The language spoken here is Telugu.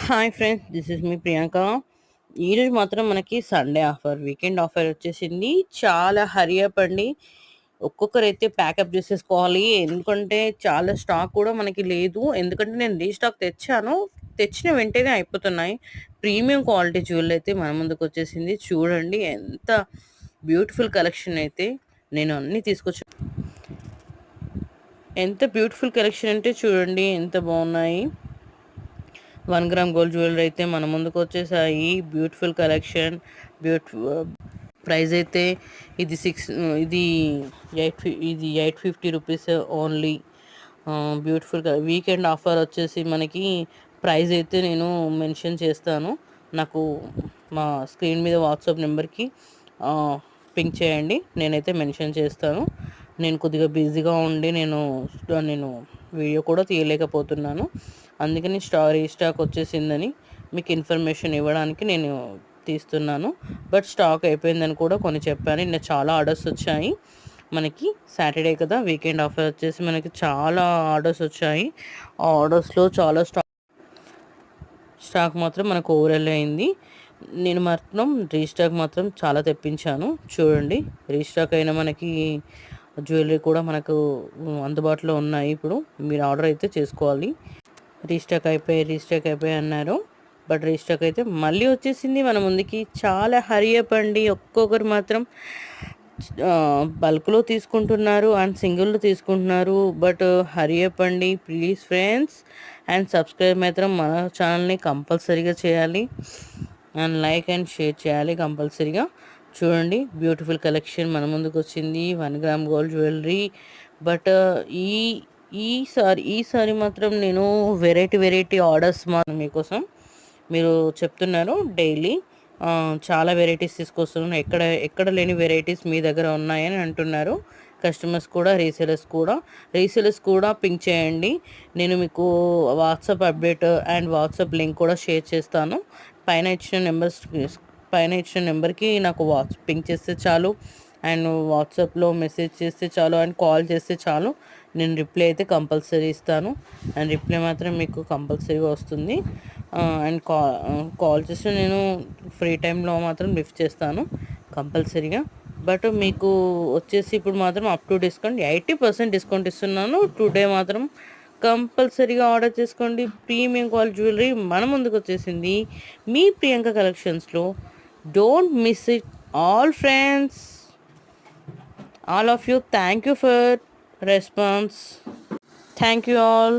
హాయ్ ఫ్రెండ్స్, దిస్ ఇస్ మీ ప్రియాంక. ఈరోజు మాత్రం మనకి సండే ఆఫర్, వీకెండ్ ఆఫర్ వచ్చేసింది. చాలా హరి అప్ అండి. ఒక్కొక్కరైతే ప్యాకప్ చేసేసుకోవాలి, ఎందుకంటే చాలా స్టాక్ కూడా మనకి లేదు. ఎందుకంటే నేను రీస్టాక్ తెచ్చాను, తెచ్చిన వెంటనే అయిపోతున్నాయి. ప్రీమియం క్వాలిటీ జ్యువెల్ అయితే మన ముందుకు వచ్చేసింది. చూడండి ఎంత బ్యూటిఫుల్ కలెక్షన్ అయితే నేను అన్నీ తీసుకొచ్చాను. ఎంత బ్యూటిఫుల్ కలెక్షన్ అంటే చూడండి ఎంత బాగున్నాయి. 1 గ్రామ్ గోల్డ్ జ్యువెలరీ అయితే మన ముందుకు వచ్చేసాయి. Beautiful collection. బ్యూటిఫుల్ ప్రైస్ అయితే ఇది ఇది 850 rupees only. Beautiful weekend offer వచ్చేసి మనకి ప్రైస్ అయితే నేను మెన్షన్ చేస్తాను. నాకు మా స్క్రీన్ మీద వాట్సాప్ నెంబర్కి పింక్ చేయండి, నేనైతే మెన్షన్ చేస్తాను. నేను కొద్దిగా బిజీగా ఉండి నేను వీడియో కూడా తీయలేకపోతున్నాను. అందుకని రీస్టాక్ వచ్చేసిందని మీకు ఇన్ఫర్మేషన్ ఇవ్వడానికి నేను తీస్తున్నాను. బట్ స్టాక్ అయిపోయిందని కూడా కొన్ని చెప్పాను. నిన్న చాలా ఆర్డర్స్ వచ్చాయి. మనకి సాటర్డే కదా, వీకెండ్ ఆఫర్ వచ్చేసి మనకి చాలా ఆర్డర్స్ వచ్చాయి. ఆ ఆర్డర్స్లో చాలా స్టాక్ మాత్రం మనకు ఓవరాల్ అయింది. నేను మాత్రం రీస్టాక్ మాత్రం చాలా తెప్పించాను. చూడండి, రీస్టాక్ అయిన మనకి జ్యువెలరీ కూడా మనకు అందుబాటులో ఉన్నాయి. ఇప్పుడు మీరు ఆర్డర్ అయితే చేసుకోవాలి. రీస్టాక్ అయిపోయి అన్నారు, బట్ రీస్టాక్ అయితే మళ్ళీ వచ్చేసింది మన ముందుకి. చాలా హరి అప్ అండి. ఒక్కొక్కరు మాత్రం బల్క్లో తీసుకుంటున్నారు అండ్ సింగిల్లో తీసుకుంటున్నారు. బట్ హరి అప్ అండి ప్లీజ్ ఫ్రెండ్స్. అండ్ సబ్స్క్రైబ్ మాత్రం మన ఛానల్ని కంపల్సరీగా చేయాలి అండ్ లైక్ అండ్ షేర్ చేయాలి కంపల్సరీగా. చూడండి, బ్యూటిఫుల్ కలెక్షన్ మన ముందుకు వచ్చింది. 1 గ్రామ్ గోల్డ్ జ్యువెలరీ. బట్ ఈసారి మాత్రం నేను వెరైటీ ఆర్డర్స్ మీకోసం మీరు చెప్తున్నారు డైలీ చాలా వెరైటీస్ తీసుకొస్తున్నాను. ఎక్కడ లేని వెరైటీస్ మీ దగ్గర ఉన్నాయని అంటున్నారు కస్టమర్స్ కూడా, రీసేలర్స్ కూడా పింక్ చేయండి. నేను మీకు WhatsApp update and WhatsApp link కూడా షేర్ చేస్తాను. పైన ఇచ్చిన నెంబర్కి నాకు పింక్ చేస్తే చాలు, అండ్ వాట్సాప్లో మెసేజ్ చేస్తే చాలు, అండ్ కాల్ చేస్తే చాలు. నేను రిప్లై అయితే కంపల్సరీ ఇస్తాను, అండ్ రిప్లై మాత్రం మీకు కంపల్సరీగా వస్తుంది. అండ్ కాల్ చేస్తే నేను ఫ్రీ టైంలో మాత్రం లిఫ్ట్ చేస్తాను కంపల్సరీగా. బట్ మీకు వచ్చేసి ఇప్పుడు మాత్రం అప్ టు డిస్కౌంట్ 80% డిస్కౌంట్ ఇస్తున్నాను. టుడే మాత్రం కంపల్సరీగా ఆర్డర్ చేసుకోండి. ప్రీమియం క్వాలిటీ జ్యువెలరీ మన ముందుకు వచ్చేసింది మీ ప్రియాంక కలెక్షన్స్లో. Don't miss it all friends. All of you, thank you for response. Thank you all.